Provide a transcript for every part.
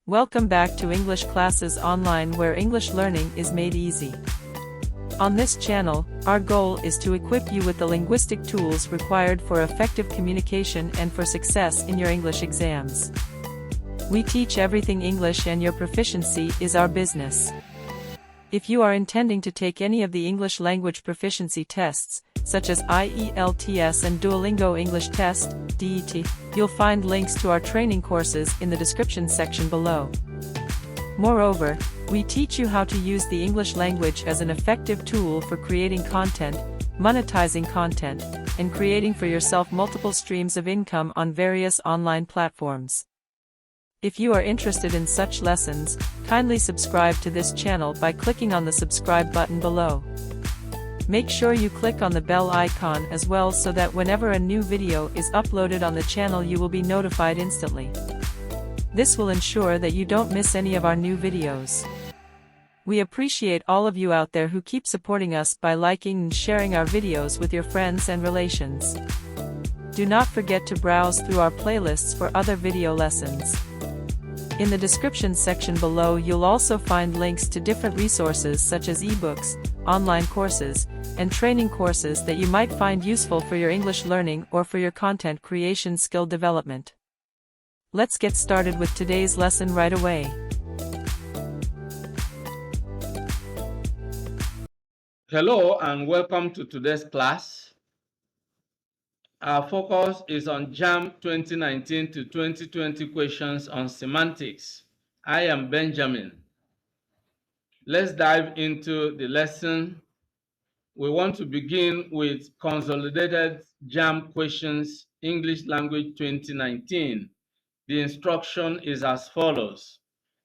Welcome back to English Classes Online, where English learning is made easy. On this channel, our goal is to equip you with the linguistic tools required for effective communication and for success in your English exams. We teach everything English, and your proficiency is our business. If you are intending to take any of the English language proficiency tests, such as IELTS and Duolingo English Test, DET, you'll find links to our training courses in the description section below. Moreover, we teach you how to use the English language as an effective tool for creating content, monetizing content, and creating for yourself multiple streams of income on various online platforms. If you are interested in such lessons, kindly subscribe to this channel by clicking on the subscribe button below. Make sure you click on the bell icon as well, so that whenever a new video is uploaded on the channel you will be notified instantly. This will ensure that you don't miss any of our new videos. We appreciate all of you out there who keep supporting us by liking and sharing our videos with your friends and relations. Do not forget to browse through our playlists for other video lessons. In the description section below you'll also find links to different resources such as ebooks, online courses, and training courses that you might find useful for your English learning or for your content creation skill development. Let's get started with today's lesson right away. Hello and welcome to today's class. Our focus is on JAMB 2019 to 2020 questions on semantics. I am Benjamin. Let's dive into the lesson. We want to begin with consolidated JAMB questions, English language 2019. The instruction is as follows.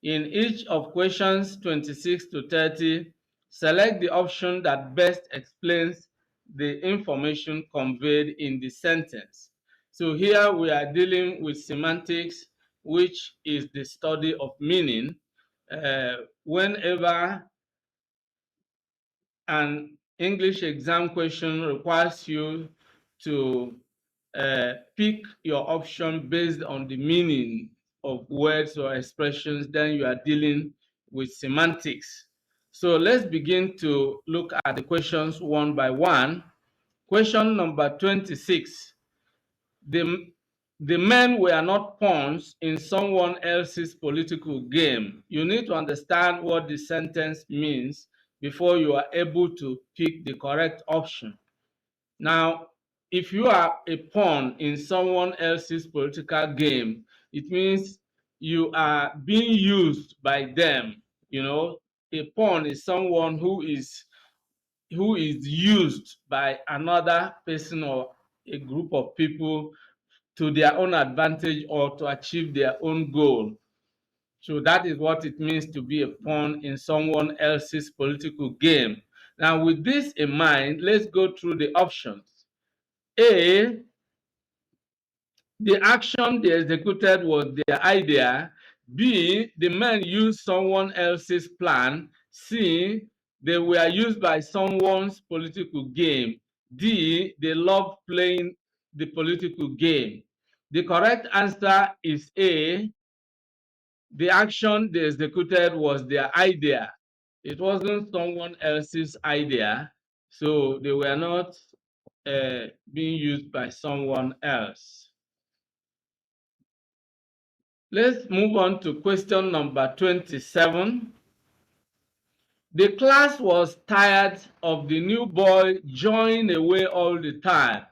In each of questions 26 to 30, select the option that best explains the information conveyed in the sentence. So here we are dealing with semantics, which is the study of meaning. Whenever an English exam question requires you to pick your option based on the meaning of words or expressions, then you are dealing with semantics. So let's begin to look at the questions one by one. Question number 26. The men were not pawns in someone else's political game. You need to understand what the sentence means before you are able to pick the correct option. Now, if you are a pawn in someone else's political game, it means you are being used by them. You know, a pawn is someone who is used by another person or a group of people to their own advantage or to achieve their own goal. So that is what it means to be a pawn in someone else's political game. Now, with this in mind, let's go through the options. A, the action they executed was their idea. B, the men used someone else's plan. C, they were used by someone's political game. D, they loved playing the political game. The correct answer is A. The action they executed was their idea. It wasn't someone else's idea, so they were not being used by someone else. Let's move on to question number 27. The class was tired of the new boy jawing away all the time.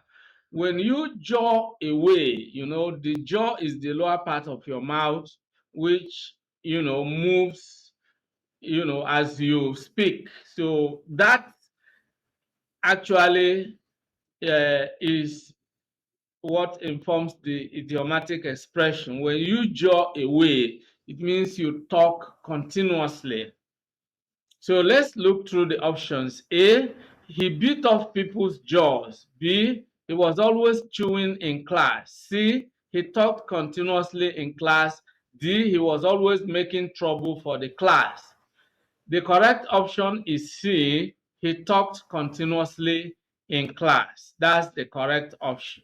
When you jaw away, you know, the jaw is the lower part of your mouth, which, you know, moves, you know, as you speak. So that actually is what informs the idiomatic expression. When you jaw away, it means you talk continuously. So let's look through the options. A, he bit off people's jaws. B, he was always chewing in class. C, he talked continuously in class. D, he was always making trouble for the class. The correct option is C, he talked continuously in class. That's the correct option.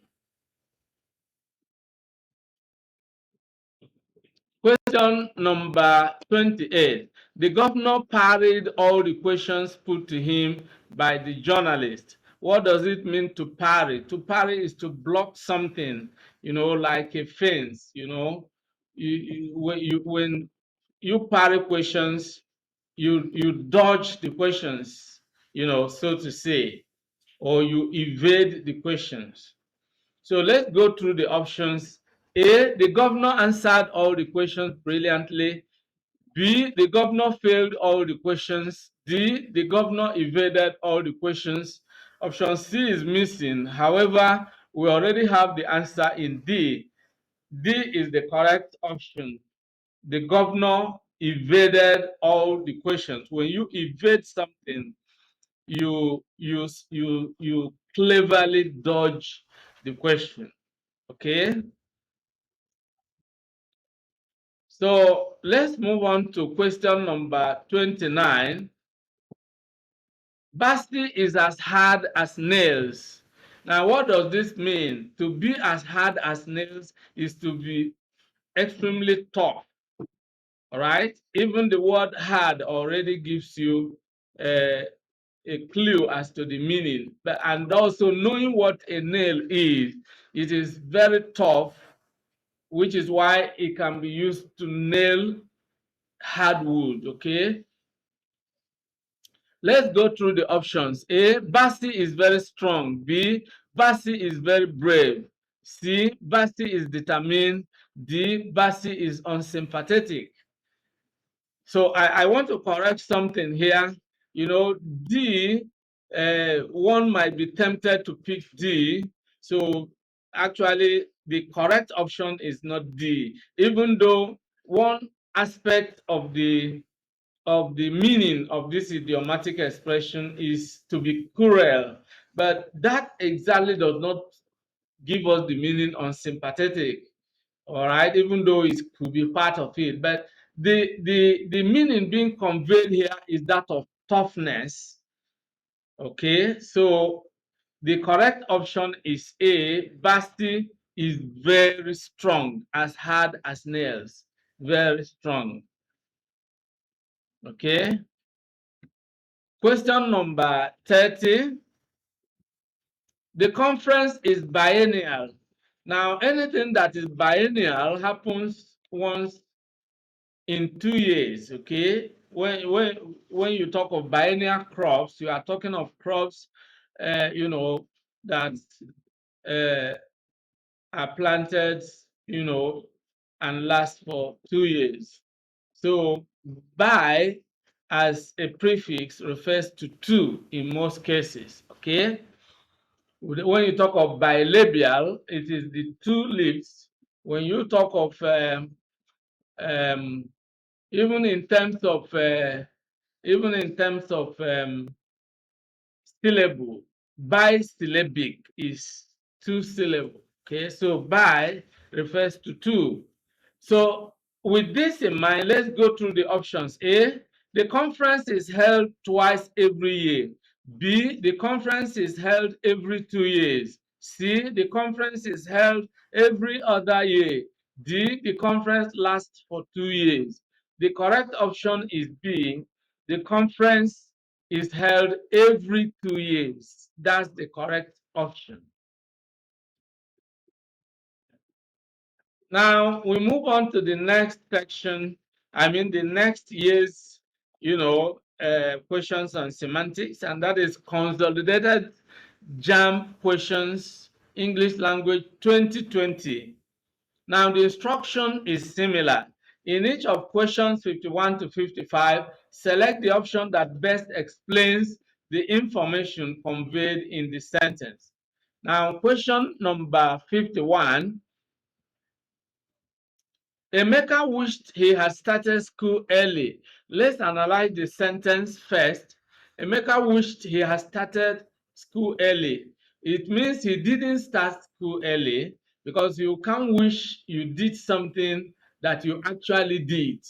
Question number 28. The governor parried all the questions put to him by the journalist. What does it mean to parry? To parry is to block something, like a fence, when you parry questions, you dodge the questions, so to say, or you evade the questions. So let's go through the options. A, the governor answered all the questions brilliantly. B, the governor failed all the questions. D, the governor evaded all the questions. Option C is missing. However, we already have the answer in D. D is the correct option. The governor evaded all the questions. When you evade something, you cleverly dodge the question. Okay, so let's move on to question number 29. Bassey is as hard as nails. Now, what does this mean? To be as hard as nails is to be extremely tough. All right, even the word hard already gives you a clue as to the meaning. And also knowing what a nail is, it is very tough, which is why it can be used to nail hardwood. Okay, let's go through the options. A, Bassey is very strong. B, Bassey is very brave. C, Bassey is determined. D, Bassey is unsympathetic. So I want to correct something here. D, one might be tempted to pick D. So actually, the correct option is not D, even though one aspect of the meaning of this idiomatic expression is to be cruel, but that exactly does not give us the meaning unsympathetic. All right, even though it could be part of it, but the meaning being conveyed here is that of toughness. Okay, so the correct option is A. Bassey is very strong, as hard as nails, very strong. Okay, question number 30. The conference is biennial. Now, anything that is biennial happens once in 2 years. Okay, when you talk of biennial crops, you are talking of crops, that uh, are planted, and last for 2 years. So bi as a prefix refers to two in most cases. Okay, when you talk of bilabial, it is the two lips. When you talk of um, even in terms of syllable, bisyllabic is two syllable. Okay, so bi refers to two. So with this in mind, let's go through the options. A, the conference is held twice every year. B, the conference is held every 2 years. C, the conference is held every other year. D, the conference lasts for 2 years. The correct option is B, the conference is held every 2 years. That's the correct option. Now we move on to the next section. I mean, the next year's, questions on semantics, and that is consolidated JAMB questions, English language 2020. Now the instruction is similar. In each of questions 51 to 55, select the option that best explains the information conveyed in the sentence. Now, question number 51. Emeka wished he had started school early. Let's analyze the sentence first. Emeka wished he had started school early. It means he didn't start school early, because you can't wish you did something that you actually did.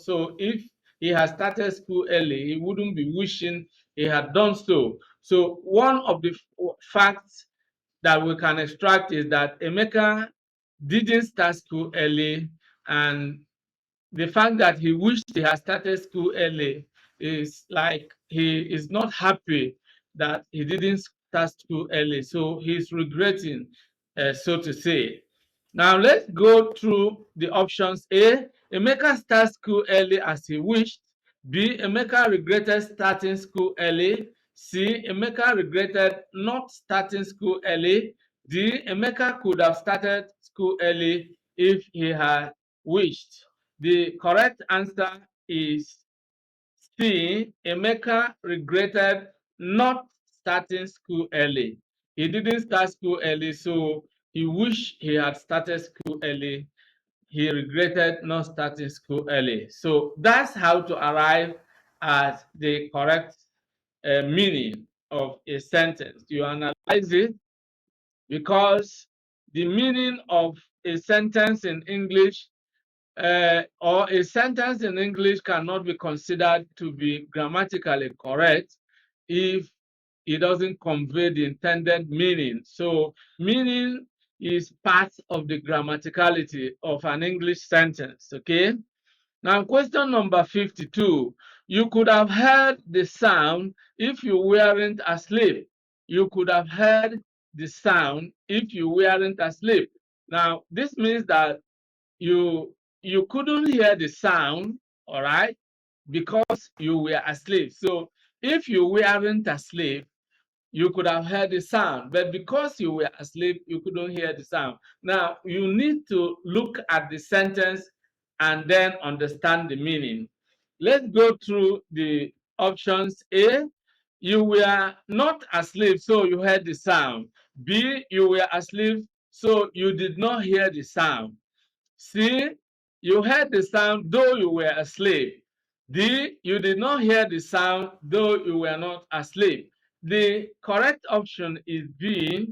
So if he had started school early, he wouldn't be wishing he had done so. So one of the facts that we can extract is that Emeka didn't start school early, and the fact that he wished he had started school early is like he is not happy that he didn't start school early. So he's regretting, so to say. Now let's go through the options. A, Emeka started school early as he wished. B, Emeka regretted starting school early. C, Emeka regretted not starting school early. D, Emeka could have started school early if he had wished. The correct answer is C, Emeka regretted not starting school early. He didn't start school early, so he wished he had started school early. He regretted not starting school early. So that's how to arrive at the correct meaning of a sentence. You analyze it, because the meaning of a sentence in English or a sentence in English cannot be considered to be grammatically correct if it doesn't convey the intended meaning. So meaning is part of the grammaticality of an English sentence, okay? Now, question number 52. You could have heard the sound if you weren't asleep. You could have heard the sound if you weren't asleep. Now, this means that you couldn't hear the sound, all right, because you were asleep. So if you weren't asleep, you could have heard the sound, but because you were asleep, you couldn't hear the sound. Now, you need to look at the sentence and then understand the meaning. Let's go through the options. A, you were not asleep, so you heard the sound. B, you were asleep, so you did not hear the sound. C, you heard the sound though you were asleep. D, you did not hear the sound though you were not asleep. The correct option is B,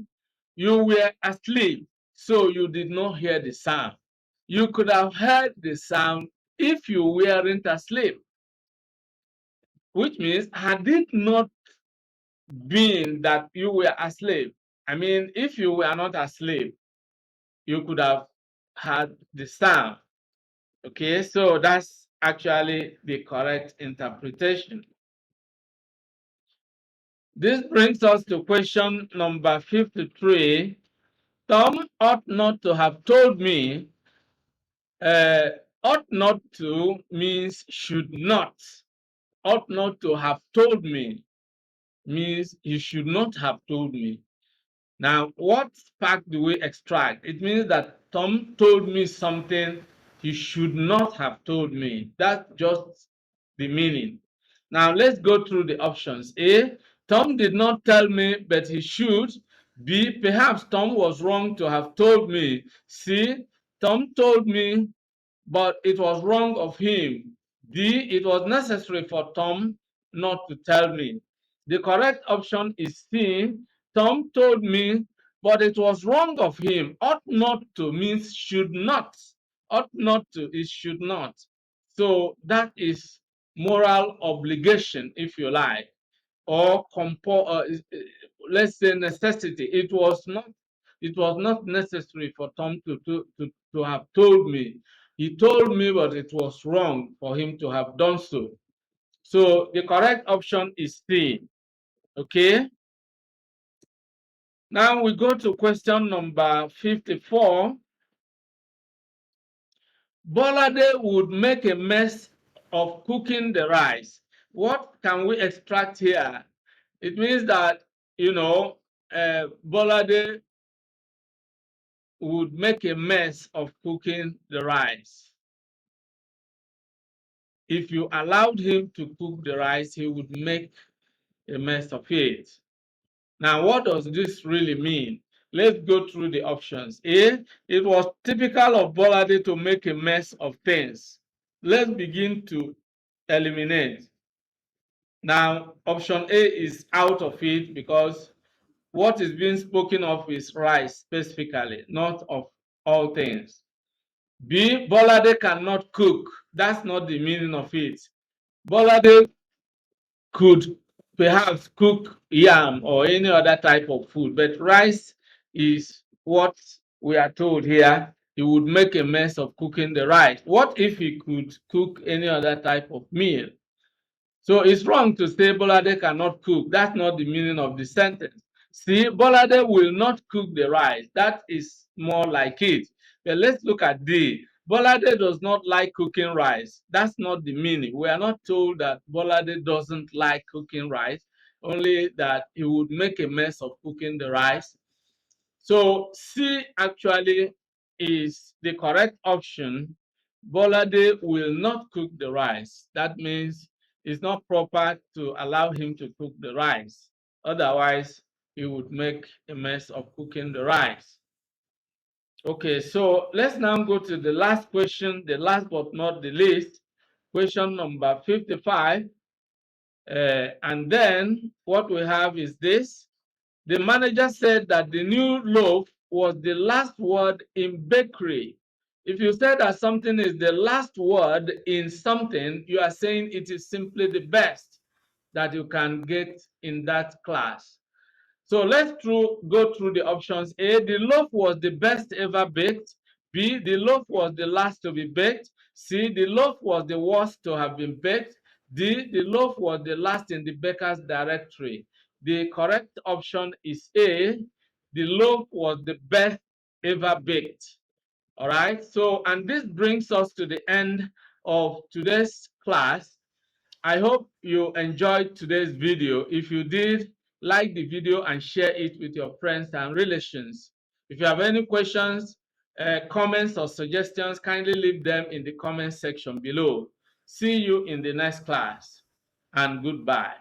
you were asleep, so you did not hear the sound. You could have heard the sound if you weren't asleep, which means had it not been that you were asleep, I mean, if you were not asleep, you could have had the sound. Okay, so that's actually the correct interpretation. This brings us to question number 53. Tom ought not to have told me. Ought not to means should not. Ought not to have told me means he should not have told me. Now, what fact do we extract? It means that Tom told me something he should not have told me. That's just the meaning. Now, let's go through the options. A, Tom did not tell me, but he should. B, perhaps Tom was wrong to have told me. C, Tom told me, but it was wrong of him. D, it was necessary for Tom not to tell me. The correct option is C, Tom told me, but it was wrong of him. Ought not to means should not. Ought not to is should not. So that is moral obligation, if you like, or let's say necessity. It was not necessary for Tom to have told me. He told me, but it was wrong for him to have done so. So the correct option is C. Okay. Now we go to question number 54. Bolade would make a mess of cooking the rice. What can we extract here? It means that, Bolade would make a mess of cooking the rice. If you allowed him to cook the rice, he would make a mess of it. Now, what does this really mean? Let's go through the options. A, it was typical of Bolade to make a mess of things. Let's begin to eliminate. Now, option A is out of it because what is being spoken of is rice specifically, not of all things. B, Bolade cannot cook. That's not the meaning of it. Bolade could perhaps cook yam or any other type of food, but rice is what we are told here he would make a mess of cooking the rice. What if he could cook any other type of meal? So it's wrong to say Bolade cannot cook. That's not the meaning of the sentence. See, Bolade will not cook the rice. That is more like it. But let's look at D. Bolade does not like cooking rice. That's not the meaning. We are not told that Bolade doesn't like cooking rice, only that he would make a mess of cooking the rice. So C actually is the correct option. Bolade will not cook the rice. That means it's not proper to allow him to cook the rice. Otherwise, he would make a mess of cooking the rice. Okay, so let's now go to the last question, the last but not the least, question number 55. And then what we have is this. The manager said that the new loaf was the last word in bakery. If you say that something is the last word in something, you are saying it is simply the best that you can get in that class. So let's go through the options. A, the loaf was the best ever baked. B, the loaf was the last to be baked. C, the loaf was the worst to have been baked. D, the loaf was the last in the baker's directory. The correct option is A, the loaf was the best ever baked. All right, so and this brings us to the end of today's class. I hope you enjoyed today's video. If you did, like the video and share it with your friends and relations. If you have any questions, comments or suggestions, kindly leave them in the comment section below. See you in the next class, and goodbye.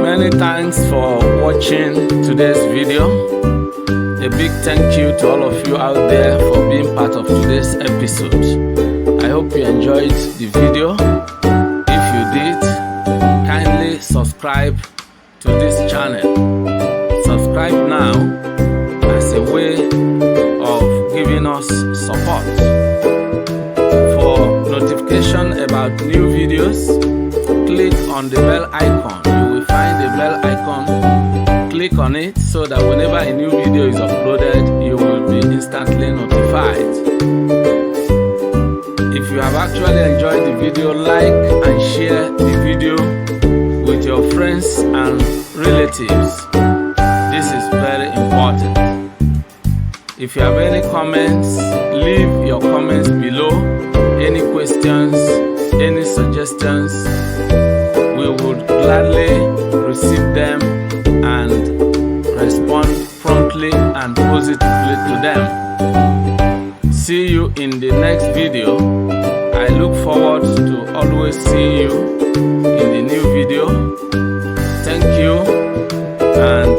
Many thanks for watching today's video. A big thank you to all of you out there for being part of today's episode. I hope you enjoyed the video. If you did, kindly subscribe to this channel. Subscribe now as a way of giving us support. For notification about new videos, click on the bell icon. You will find the bell icon. Click on it so that whenever a new video is uploaded, you will be instantly notified. If you have actually enjoyed the video, like and share the video with your friends and relatives. This is very important. If you have any comments, leave your comments below. Any questions, any suggestions, we would gladly receive them and respond promptly and positively to them. See you in the next video. I look forward to always seeing you in the new video. Thank you and